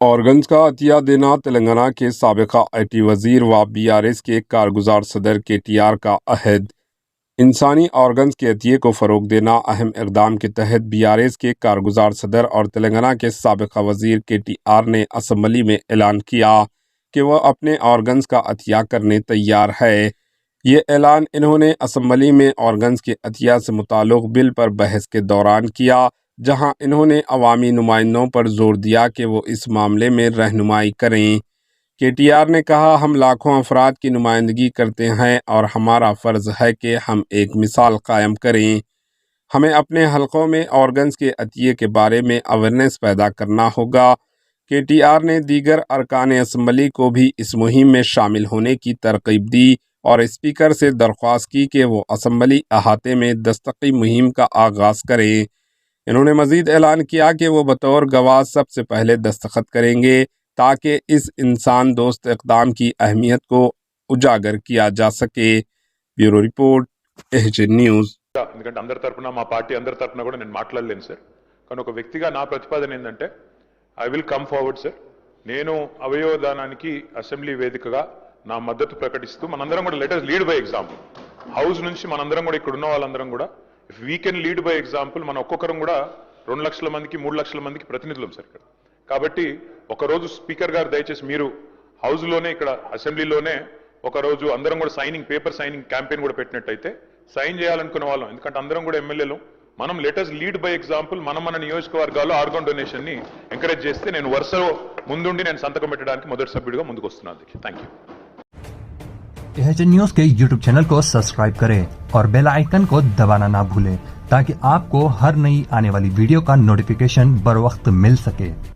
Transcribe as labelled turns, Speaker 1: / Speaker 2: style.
Speaker 1: Organs का अतिया देना तेलंगाना के साबिका आईटी वजीर व बीआरएस के कारगुजार सदर केटीआर का अहद। इंसानी ऑर्गन्स के अतिये को फ़रोग देना अहम इक़दाम के तहत बीआरएस के कारगुजार सदर और तेलंगाना के साबिका वजीर केटीआर ने असम्बली में ऐलान किया कि वह अपने ऑर्गन्स का अतिया करने तैयार है। ये ऐलान इन्होंने असम्बली में ऑर्गन्स के अतिया से मुताल्लिक़ बिल पर बहस के दौरान किया, जहां इन्होंने अवामी नुमाइंदों पर जोर दिया कि वो इस मामले में रहनुमाई करें। केटीआर ने कहा, हम लाखों अफराद की नुमाइंदगी करते हैं और हमारा फ़र्ज़ है कि हम एक मिसाल कायम करें। हमें अपने हलक़ों में ऑर्गन्स के अतिये के बारे में अवेयरनेस पैदा करना होगा। केटीआर ने दीगर अरकान असम्बली को भी इस मुहिम में शामिल होने की तरग़ीब दी और स्पीकर से दरख्वास्त की कि वो असम्बली अहाते में दस्तकी मुहिम का आगाज़ करें। इन्होंने मज़ीद ऐलान किया कि वो बतौर गवाह सबसे पहले दस्तखत करेंगे ताकि इस इंसान दोस्त इक़दाम की अहमियत को उजागर किया जा सके। ब्यूरो रिपोर्ट, एहजे न्यूज़।
Speaker 2: ఎందుకంటే అందరి తరపున మా పార్టీ అందరి తరపున కూడా నేను మాట్లాడలేను సార్. కానీ ఒక వ్యక్తిగా నా ప్రతిపాదన ఏంటంటే I will come forward sir. నేను అవయవదానానికి అసెంబ్లీ వేదికగా నా మద్దతు ప్రకటిస్తూ మనందరం కూడా let us lead by example. House నుంచి మనందరం కూడా ఇక్కడ ఉన్న వాళ్ళందరం కూడా if we can lead by example, మన ఒక్కొక్కరం కూడా 2 లక్షల మందికి 3 లక్షల మందికి ప్రతినిధులం సార్ ఇక్కడ. కాబట్టి ఒకరోజు స్పీకర్ గారు దయచేసి మీరు హౌస్లోనే ఇక్కడ అసెంబ్లీలోనే ఒకరోజు అందరం కూడా పేపర్ సైనింగ్ క్యాంపెయిన్ కూడా పెట్టినట్టయితే సైన్ చేయాలనుకున్న వాళ్ళం, ఎందుకంటే అందరం కూడా ఎమ్మెల్యేలు, మనం లెటర్స్ లీడ్ బై ఎగ్జాంపుల్. మన నియోజకవర్గాల్లో ఆర్గాన్ డొనేషన్ ని ఎంకరేజ్ చేస్తే నేను వరుసలో ముందుండి నేను సంతకం పెట్టడానికి మొదటి సభ్యుడిగా ముందుకు వస్తున్నాను. Thank you.
Speaker 3: एहजे न्यूज़ के यूट्यूब चैनल को सब्सक्राइब करें और बेल आइकन को दबाना ना भूलें ताकि आपको हर नई आने वाली वीडियो का नोटिफिकेशन बर वक्त मिल सके।